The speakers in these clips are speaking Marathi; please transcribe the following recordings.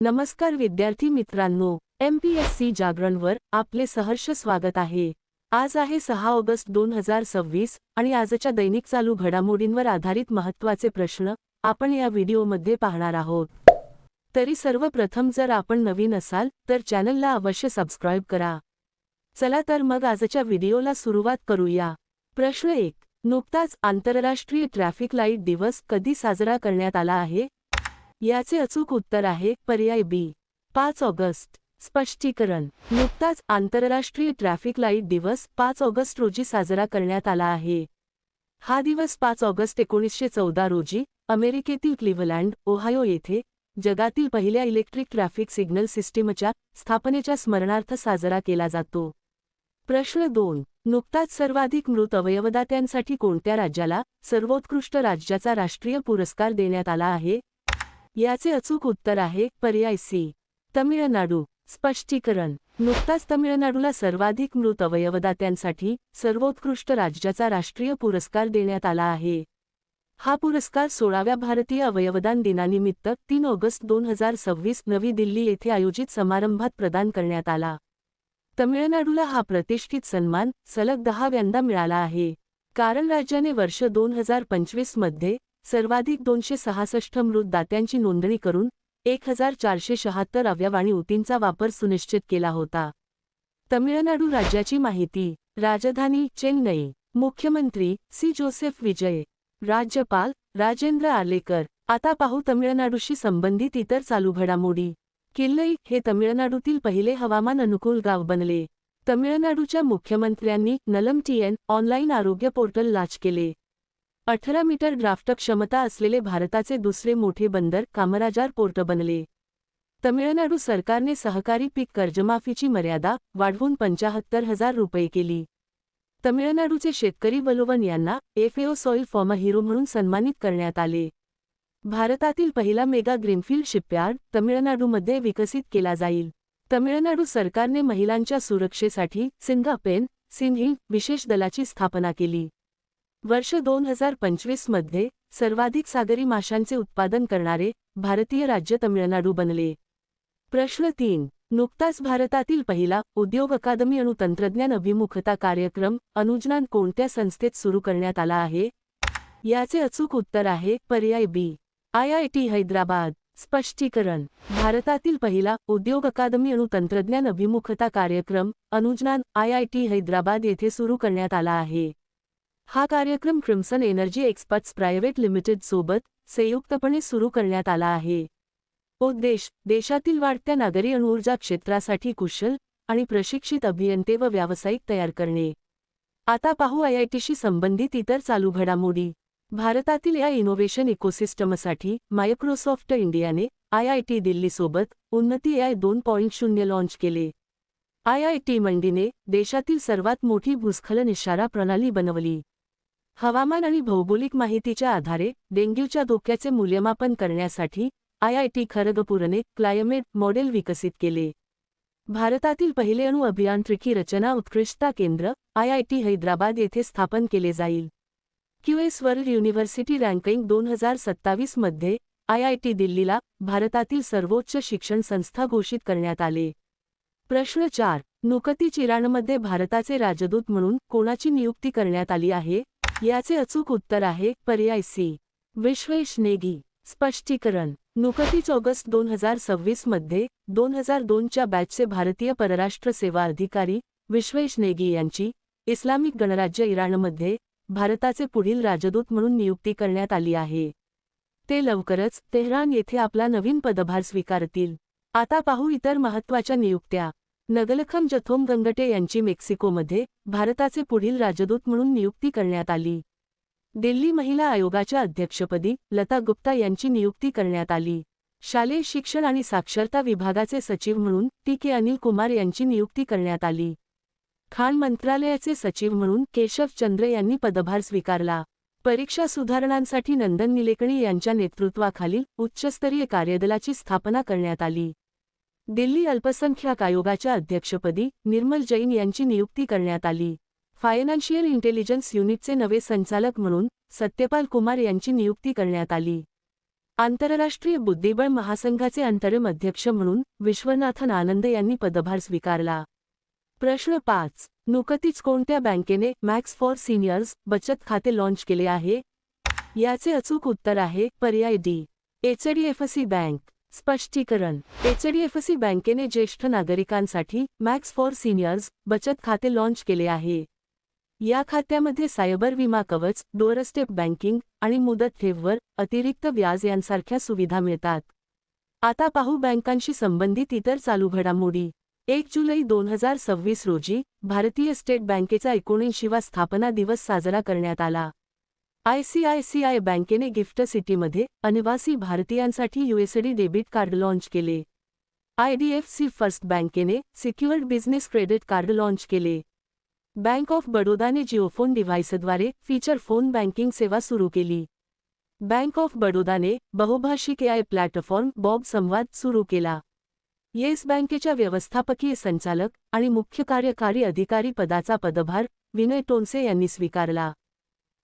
नमस्कार विद्यार्थी मित्रांनो, MPSC जागरणवर आपले सहर्ष स्वागत आहे। आज आहे 6 ऑगस्ट 2026 आणि आजच्या दैनिक चालू घडामोडींवर आधारित महत्त्वाचे प्रश्न आपण या व्हिडिओमध्ये पाहणार आहोत। तरी सर्वप्रथम जर आपण नवीन असाल तर चॅनलला अवश्य सबस्क्राइब करा। चला तर मग आजच्या व्हिडिओला सुरुवात करूया। प्रश्न 1, नुकताच आंतरराष्ट्रीय ट्रॅफिक लाईट दिवस कधी साजरा करण्यात आला आहे? याचे अचूक उत्तर आहे पर्याय बी, 5 ऑगस्ट। स्पष्टीकरण: नुकताच आंतरराष्ट्रीय ट्रॅफिक लाईट दिवस 5 ऑगस्ट रोजी साजरा करण्यात आला आहे। हा दिवस 5 ऑगस्ट 1914 रोजी अमेरिकेतील क्लिव्हलँड, ओहायो येथे जगातील पहिल्या इलेक्ट्रिक ट्रॅफिक सिग्नल सिस्टीमच्या स्थापनेच्या स्मरणार्थ साजरा केला जातो। प्रश्न 2, नुकताच सर्वाधिक मृत अवयवदात्यांसाठी कोणत्या राज्याला सर्वोत्कृष्ट राज्याचा राष्ट्रीय पुरस्कार देण्यात आला आहे? याचे अचूक उत्तर आहे पर्याय सी, तमिळनाडू। स्पष्टीकरण: नुकताच तमिळनाडूला सर्वाधिक मृत अवयवदात्यांसाठी सर्वोत्कृष्ट राज्याचा राष्ट्रीय पुरस्कार देण्यात आला आहे। हा पुरस्कार 16व्या भारतीय अवयवदान दिनानिमित्त 3 ऑगस्ट 2026 नवी दिल्ली येथे आयोजित समारंभात प्रदान करण्यात आला। तमिळनाडूला हा प्रतिष्ठित सन्मान सलग 10व्यांदा मिळाला आहे, कारण राज्याने वर्ष 2025 मध्ये सर्वाधिक 266 मृत दात्यांची नोंदणी करून 1476 अवयव आणि ऊतींचा वापर सुनिश्चित केला होता। तमिळनाडू राज्याची माहिती: राजधानी चेन्नई, मुख्यमंत्री सी जोसेफ विजय, राज्यपाल राजेंद्र आर्लेकर। आता पाहू तमिळनाडूशी संबंधित इतर चालू घडामोडी। किल्लई हे तमिळनाडूतील पहिले हवामान अनुकूल गाव बनले। तमिळनाडूच्या मुख्यमंत्र्यांनी नलम TN ऑनलाईन आरोग्य पोर्टल लॉन्च केले। 18 मीटर ड्राफ्ट क्षमता असलेले भारताचे दुसरे मोठे बंदर कामराजार पोर्ट बनले। तमिळनाडू सरकारने सहकारी पीक कर्जमाफीची मर्यादा वाढवून 75,000 रुपये केली। तमिळनाडूचे शेतकरी वलोवन यांना FAO सॉइल फॉर्म हिरो म्हणून सन्मानित करण्यात आले। भारतातील पहिला मेगा ग्रीनफील्ड शिपयार्ड तमिळनाडूमध्ये विकसित केला जाईल। तमिळनाडू सरकारने महिलांच्या सुरक्षेसाठी सिंगापेन सिंहिंग विशेष दलाची स्थापना केली। वर्ष 2025 मध्ये सर्वाधिक सागरी माशांचे उत्पादन करणारे भारतीय राज्य तमिळनाडू बनले। प्रश्न 3, नुकताच भारतातील पहिला उद्योग अकादमी अणु तंत्रज्ञान अभिमुखता कार्यक्रम अनुज्ञान कोणत्या संस्थेत सुरू करण्यात आला आहे? याचे अचूक उत्तर आहे पर्याय बी, IIT हैदराबाद। स्पष्टीकरण: भारतातील पहिला उद्योग अकादमी अणु तंत्रज्ञान अभिमुखता कार्यक्रम अनुज्ञान IIT हैदराबाद येथे सुरू करण्यात आला आहे। हा कार्यक्रम crimson energy experts private limited सोबत संयुक्तपणे सुरू करण्यात आला आहे। उद्देश: देशातील वाढत्या नागरी अणुऊर्जा क्षेत्रासाठी कुशल आणि प्रशिक्षित अभियंते व व्यावसायिक तयार करणे। आता पाहू IITशी संबंधित इतर चालू घडामोडी। भारतातील या इनोव्हेशन इकोसिस्टमसाठी मायक्रोसॉफ्ट इंडियाने IIT दिल्लीसोबत उन्नती AI 2.0 लॉन्च केले। IIT मंडीने देशातील सर्वात मोठी भूस्खलन इशारा प्रणाली बनवली। हवामान आणि भौगोलिक माहितीच्या आधारे डेंग्यूच्या धोक्याचे मूल्यमापन करण्यासाठी IIT खरगपूरने क्लायमेट मॉडेल विकसित केले। भारतातील पहिले अणु अभियांत्रिकी रचना उत्कृष्टता केंद्र IIT हैदराबाद येथे स्थापन केले जाईल। QS वर्ल्ड युनिव्हर्सिटी रँकिंग 2027 मध्ये IIT दिल्लीला भारतातील सर्वोच्च शिक्षण संस्था घोषित करण्यात आले। प्रश्न 4, नुकतीच इराणमध्ये भारताचे राजदूत म्हणून कोणाची नियुक्ती करण्यात आली आहे? याचे अचूक उत्तर आहे पर्याय सी, विश्वेश नेगी। स्पष्टीकरण: नुकतीच ऑगस्ट 2026 मध्ये 2002 च्या बॅचचे भारतीय परराष्ट्र सेवा अधिकारी विश्वेश नेगी यांची इस्लामिक गणराज्य इराणमध्ये भारताचे पुढील राजदूत म्हणून नियुक्ती करण्यात आली आहे। ते लवकरच तेहरान येथे आपला नवीन पदभार स्वीकारतील। आता पाहू इतर महत्त्वाच्या नियुक्त्या। नगलखम जथोम गंगटे यांची मेक्सिकोमध्ये भारताचे पुढील राजदूत म्हणून नियुक्ती करण्यात आली। दिल्ली महिला आयोगाच्या अध्यक्षपदी लता गुप्ता यांची नियुक्ती करण्यात आली। शालेय शिक्षण आणि साक्षरता विभागाचे सचिव म्हणून TK अनिल कुमार यांची नियुक्ती करण्यात आली। खाण मंत्रालयाचे सचिव म्हणून केशव चंद्र यांनी पदभार स्वीकारला। परीक्षा सुधारणांसाठी नंदन निलेकणी यांच्या नेतृत्वाखालील उच्चस्तरीय कार्यदलाची स्थापना करण्यात आली। दिल्ली अल्पसंख्याक आयोगाच्या अध्यक्षपदी निर्मल जैन यांची नियुक्ती करण्यात आली। फायनान्शियल इंटेलिजन्स युनिटचे नवे संचालक म्हणून सत्यपाल कुमार यांची नियुक्ती करण्यात आली। आंतरराष्ट्रीय बुद्धिबळ महासंघाचे अंतरिम अध्यक्ष म्हणून विश्वनाथन आनंद यांनी पदभार स्वीकारला. प्रश्न 5. नुकतीच कोणत्या बँकेने मॅक्स फॉर सिनियर्स बचत खाते लॉन्च केले आहे? याचे अचूक उत्तर आहे पर्याय डी. HDFC bank. स्पष्टीकरण. एचडीएफसी बँकेने ज्येष्ठ नागरिकांसाठी मॅक्स फॉर सिनियर्स बचत खाते लॉन्च केले आहे. या खात्यामध्ये सायबर विमा कवच, डोअरस्टेप बँकिंग आणि मुदत ठेववर अतिरिक्त व्याज यांसारख्या सुविधा मिळतात. आता पाहू बँकांशी संबंधित इतर चालू घडामोडी. 1 जुलै 2026 रोजी भारतीय स्टेट बँकेचा 79वा स्थापना दिवस साजरा करण्यात आला. आयसीआयसीआय बँकेने गिफ्ट सिटीमध्ये अनिवासी भारतीयांसाठी यूएसडी डेबिट कार्ड लॉन्च केले. आयडीएफसी फर्स्ट बँकेने secured business credit card launch केले. बँक ऑफ बडोदाने जिओफोन डिव्हाइसद्वारे फीचर फोन बँकिंग सेवा सुरू केली. बँक ऑफ बडोदाने बहुभाषिक एआय प्लॅटफॉर्म बॉब संवाद सुरू केला. येस बँकेच्या व्यवस्थापकीय संचालक आणि मुख्य कार्यकारी अधिकारी पदाचा पदभार विनय टोनसे यांनी स्वीकारला.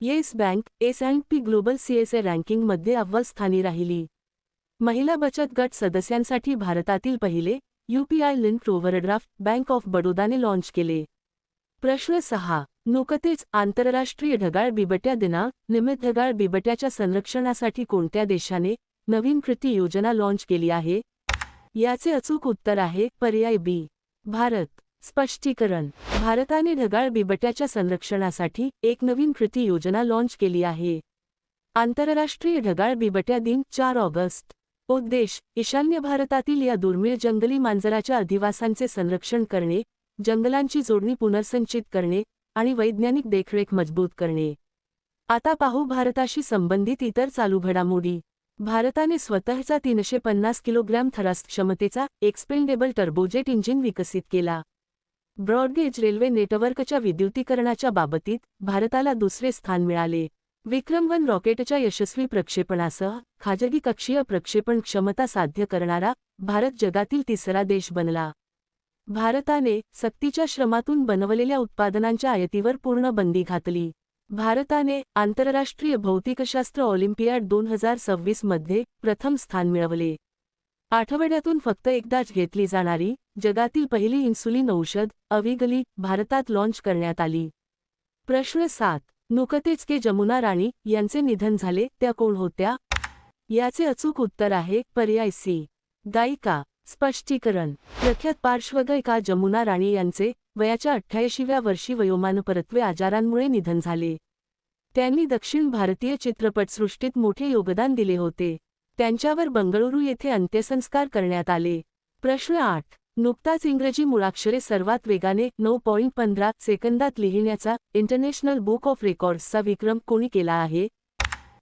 Yes bank S&P global CSA रँकिंगमध्ये अव्वल स्थानी राहिली. महिला बचत गट सदस्यांसाठी भारतातील पहिले UPI linked overdraft bank of बडोदाने लॉन्च केले. प्रश्न 6. नुकतेच आंतरराष्ट्रीय ढगाळ बिबट्या दिनानिमित्त ढगाळ बिबट्याच्या संरक्षणासाठी कोणत्या देशाने नवीन कृती योजना लॉन्च केली आहे? याचे अचूक उत्तर आहे पर्याय बी. भारत. स्पष्टीकरण. भारताने ढगाळ बिबट्याच्या संरक्षणासाठी एक नवीन कृती योजना लॉन्च केली आहे. आंतरराष्ट्रीय ढगाळ बिबट्या दिन 4 ऑगस्ट. उद्देश: ईशान्य भारतातील या दुर्मिळ जंगली मांजराच्या अधिवासांचे संरक्षण करणे, जंगलांची जोडणी पुनर्संचित करणे आणि वैज्ञानिक देखरेख मजबूत करणे. आता पाहू भारताशी संबंधित इतर चालू घडामोडी. भारताने स्वतःचा 350 किलोग्रॅम थरास्ट क्षमतेचा एक्सपेंडेबल टर्बोजेट इंजिन विकसित केला. ब्रॉडगेज रेल्वे नेटवर्कच्या विद्युतीकरणाच्या बाबतीत भारताला दुसरे स्थान मिळाले. विक्रम-1 रॉकेटच्या यशस्वी प्रक्षेपणासह खाजगी कक्षीय प्रक्षेपण क्षमता साध्य करणारा भारत जगातील तिसरा देश बनला. भारताने सक्तीच्या श्रमातून बनवलेल्या उत्पादनांच्या आयातीवर पूर्ण बंदी घातली. भारताने आंतरराष्ट्रीय भौतिकशास्त्र ऑलिम्पियाड 2026 मध्ये प्रथम स्थान मिळवले. आठवड्यातून फक्त एकदाच घेतली जाणारी जगातील पहिली इन्सुलिन औषध अविगली भारतात लॉन्च करण्यात आली. प्रश्न 7. नुकतेच के जमुना राणी यांचे निधन झाले, त्या कोण होत्या? याचे अचूक उत्तर आहे पर्याय सी. गायिका. स्पष्टीकरण. प्रख्यात पार्श्वगायिका जमुना राणी यांचे वयाच्या 88व्या वर्षी वयोमानपरत्वे आजारांमुळे निधन झाले. त्यांनी दक्षिण भारतीय चित्रपटसृष्टीत मोठे योगदान दिले होते. त्यांच्यावर बंगळुरू येथे अंत्यसंस्कार करण्यात आले. प्रश्न 8. नुकताच इंग्रजी मुळाक्षरे सर्वात वेगाने 9.15 सेकंदात लिहिण्याचा इंटरनॅशनल बुक ऑफ रेकॉर्ड्सचा विक्रम कोणी केला आहे?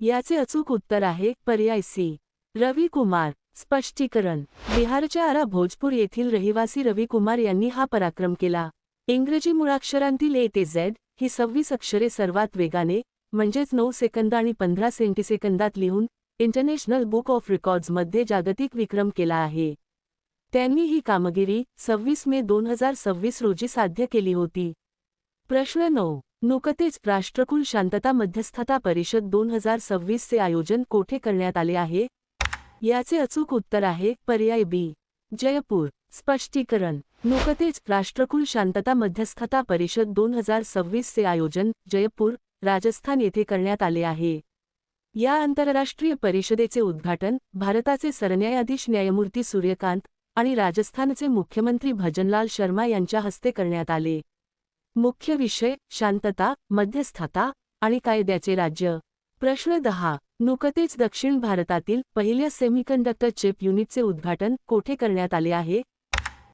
याचे अचूक उत्तर आहे पर्याय सी. रवी कुमार. स्पष्टीकरण. बिहारच्या आरा भोजपूर येथील रहिवासी रवी कुमार यांनी हा पराक्रम केला. इंग्रजी मुळाक्षरांतील A ते Z ही 26 अक्षरे सर्वात वेगाने म्हणजेच 9 सेकंद आणि 15 सेंटीसेकंदात लिहून इंटरनॅशनल बुक ऑफ रेकॉर्ड्समध्ये जागतिक विक्रम केला आहे. त्यांनी ही कामगिरी 26 मे 2026 रोजी साध्य केली होती. प्रश्न 9. नुकतेच राष्ट्रकुल शांतता मध्यस्थता परिषद 2026 चे आयोजन कोठे करण्यात आले आहे? याचे अचूक उत्तर आहे पर्याय बी. जयपूर. स्पष्टीकरण. नुकतेच राष्ट्रकुल शांतता मध्यस्थता परिषद 2026 चे आयोजन जयपूर, राजस्थान येथे करण्यात आले आहे. या आंतरराष्ट्रीय परिषदेचे उद्घाटन भारताचे सरन्यायाधीश न्यायमूर्ती सूर्यकांत आणि राजस्थानचे मुख्यमंत्री भजनलाल शर्मा यांच्या हस्ते करण्यात आले. मुख्य विषय: शांतता, मध्यस्थता आणि कायद्याचे राज्य. प्रश्न 10. नुकतेच दक्षिण भारतातील पहिल्या सेमीकंडक्टर चिप युनिटचे उद्घाटन कोठे करण्यात आले आहे?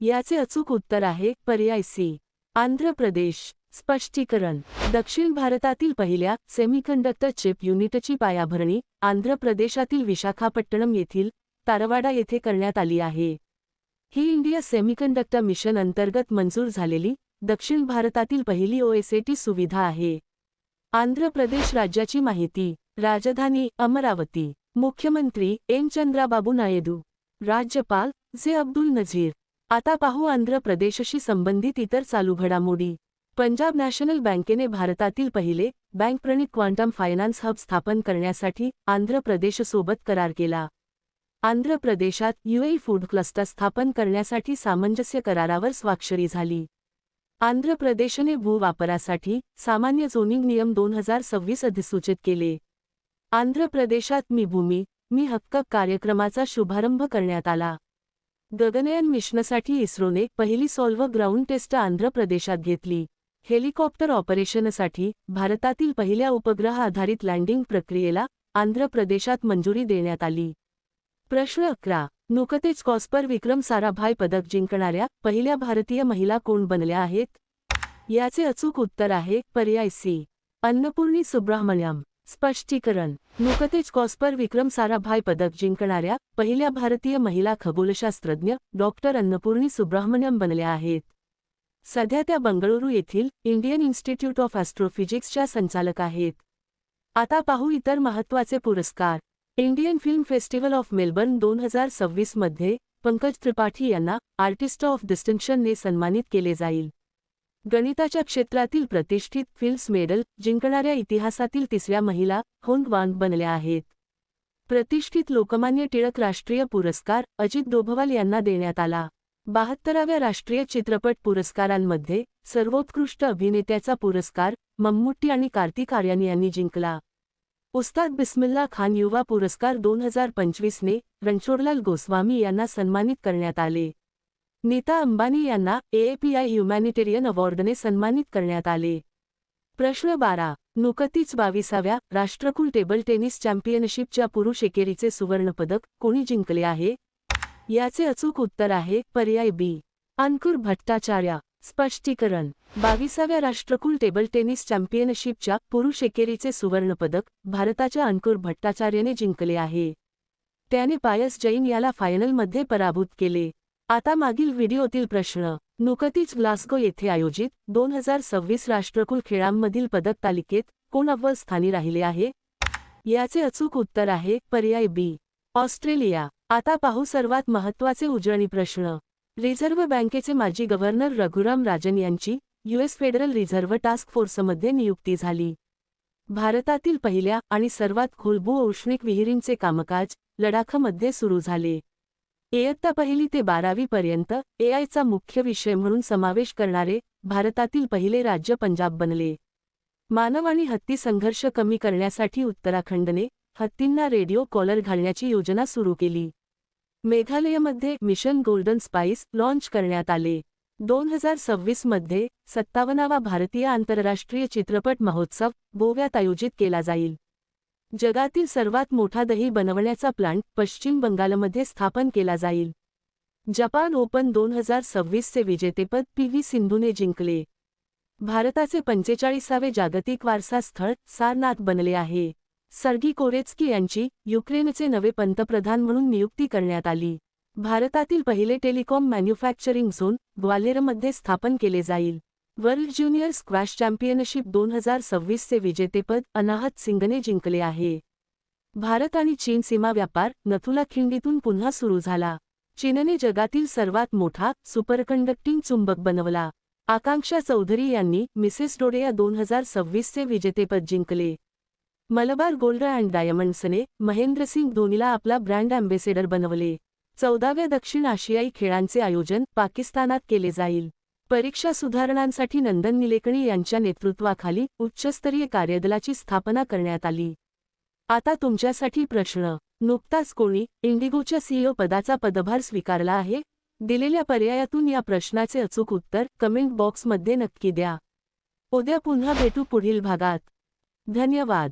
याचे अचूक उत्तर आहे पर्याय सी. आंध्र प्रदेश. स्पष्टीकरण. दक्षिण भारतातील पहिल्या सेमीकंडक्टर चिप युनिटची पायाभरणी आंध्र प्रदेशातील विशाखापट्टणम येथील तारवाडा येथे करण्यात आली आहे. ही इंडिया सेमीकंडक्टर मिशन अंतर्गत मंजूर झालेली दक्षिण भारतातील पहिली OSAT सुविधा आहे. आंध्र प्रदेश राज्याची माहिती. राजधानी अमरावती. मुख्यमंत्री एन चंद्राबाबू नायडू. राज्यपाल जे अब्दुल नझीर. आता पाहू आंध्र प्रदेशशी संबंधित इतर चालू घडामोडी. पंजाब नॅशनल बँकेने भारतातील पहिले बँक प्रणीत क्वांटम फायनान्स हब स्थापन करण्यासाठी आंध्र प्रदेशसोबत करार केला. आंध्र प्रदेशात यूएई फूड क्लस्टर स्थापन करण्यासाठी सामंजस्य करारावर स्वाक्षरी झाली. आंध्र प्रदेशने भूवापरासाठी सामान्य झोनिंग नियम 2026 अधिसूचित केले. आंध्र प्रदेशात मी भूमी मी हक्क कार्यक्रमाचा शुभारंभ करण्यात आला. गगनयान मिशनसाठी इस्रोने पहिली सॉल्व्ह ग्राउंड टेस्ट आंध्र प्रदेशात घेतली. हेलिकॉप्टर ऑपरेशनसाठी भारतातील पहिल्या उपग्रह आधारित लँडिंग प्रक्रियेला आंध्र प्रदेशात मंजुरी देण्यात आली. प्रश्न 11. नुकतेच कॉस्पर विक्रम साराभाई पदक जिंकणाऱ्या पहिल्या भारतीय महिला कोण बनल्या आहेत? याचे अचूक उत्तर आहे पर्याय सी. अन्नपूर्णी सुब्रह्मण्यम. स्पष्टीकरण. नुकतेच कॉस्पर विक्रम साराभाई पदक जिंकणाऱ्या पहिल्या भारतीय महिला खगोलशास्त्रज्ञ डॉक्टर अन्नपूर्णी सुब्रह्मण्यम बनल्या आहेत. सध्या त्या बंगळुरू येथील इंडियन इन्स्टिट्यूट ऑफ ॲस्ट्रोफिजिक्सच्या संचालक आहेत. आता पाहू इतर महत्त्वाचे पुरस्कार. Indian film festival of Melbourne 2026 मध्ये पंकज त्रिपाठी यांना आर्टिस्ट ऑफ डिस्टिंक्शनने सन्मानित केले जाईल. गणिताच्या क्षेत्रातील प्रतिष्ठित फिल्म्स मेडल जिंकणाऱ्या इतिहासातील तिसऱ्या महिला होंग वांग बनल्या आहेत. प्रतिष्ठित लोकमान्य टिळक राष्ट्रीय पुरस्कार अजित डोभाल यांना देण्यात आला. 72व्या राष्ट्रीय चित्रपट पुरस्कारांमध्ये सर्वोत्कृष्ट अभिनेत्याचा पुरस्कार मम्मुट्टी आणि कार्तिक आर्यन यांनी जिंकला. उस्ताद बिस्मिल्ला खान युवा पुरस्कार 2025 ने रणछोडलाल गोस्वामी यांना सन्मानित करण्यात आले. नीता अंबानी यांना AAPI ह्युमॅनिटेरियन अवॉर्डने सन्मानित करण्यात आले. प्रश्न 12. नुकतीच 22व्या राष्ट्रकुल टेबल टेनिस चॅम्पियनशिपच्या पुरुष एकेरीचे सुवर्णपदक कोणी जिंकले आहे? याचे अचूक उत्तर आहे पर्याय बी. अंकुर भट्टाचार्य. स्पष्टीकरण. 22व्या राष्ट्रकुल टेबल टेनिस चॅम्पियनशिपच्या पुरुष एकेरीचे सुवर्णपदक भारताच्या अंकुर भट्टाचार्यने जिंकले आहे. त्याने पायस जैन याला फायनलमध्ये पराभूत केले. आता मागील व्हिडिओतील प्रश्न. नुकतीच ग्लासगो येथे आयोजित 2026 राष्ट्रकुल खेळांमधील पदक तालिकेत कोण अव्वल स्थानी राहिले आहे? याचे अचूक उत्तर आहे पर्याय बी. ऑस्ट्रेलिया. आता पाहू सर्वात महत्त्वाचे उजळणी प्रश्न. रिझर्व्ह बँकेचे माजी गव्हर्नर रघुराम राजन यांची US फेडरल रिझर्व्ह टास्क फोर्समध्ये नियुक्ती झाली. भारतातील पहिल्या आणि सर्वात खोल भूऔष्णिक विहिरींचे कामकाज लडाखमध्ये सुरू झाले. इयत्ता 1 ते 12वी पर्यंत AIचा मुख्य विषय म्हणून समावेश करणारे भारतातील पहिले राज्य पंजाब बनले. मानव आणि हत्ती संघर्ष कमी करण्यासाठी उत्तराखंडने हत्तींना रेडिओ कॉलर घालण्याची योजना सुरू केली. मेघालयमध्ये मिशन गोल्डन स्पाईस लॉन्च करण्यात आले. 2026 मध्ये 57वा भारतीय आंतरराष्ट्रीय चित्रपट महोत्सव गोव्यात आयोजित केला जाईल. जगातील सर्वात मोठा दही बनवण्याचा प्लांट पश्चिम बंगालमध्ये स्थापन केला जाईल. जपान ओपन 2026 चे विजेतेपद PV सिंधूने जिंकले. भारताचे 45वे जागतिक वारसा स्थळ सारनाथ बनले आहे. सर्गी कोरेत्स्की यांची युक्रेनचे नवे पंतप्रधान म्हणून नियुक्ती करण्यात आली. भारतातील पहिले टेलिकॉम मॅन्युफॅक्चरिंग झोन ग्वाल्हेरमध्ये स्थापन केले जाईल. वर्ल्ड ज्युनियर स्क्वॅश चॅम्पियनशिप 2026 चे विजेतेपद अनाहत सिंगने जिंकले आहे. भारत आणि चीन सीमा व्यापार नथुला खिंडीतून पुन्हा सुरू झाला. चीनने जगातील सर्वात मोठा सुपरकंडक्टिंग चुंबक बनवला. आकांक्षा चौधरी यांनी मिसेस डोडेया 2026 चे विजेतेपद जिंकले. मलबार गोल्ड अँड डायमंड्सने महेंद्रसिंग धोनीला आपला ब्रँड अँबेसेडर बनवले. 14व्या दक्षिण आशियाई खेळांचे आयोजन पाकिस्तानात केले जाईल. परीक्षा सुधारणांसाठी नंदन निलेकणी यांच्या नेतृत्वाखाली उच्चस्तरीय कार्यदलाची स्थापना करण्यात आली. आता तुमच्यासाठी प्रश्न. नुकताच कोणी इंडिगोच्या CEO पदाचा पदभार स्वीकारला आहे? दिलेल्या पर्यायातून या प्रश्नाचे अचूक उत्तर कमेंट बॉक्समध्ये नक्की द्या. उद्या पुन्हा भेटू पुढील भागात. धन्यवाद.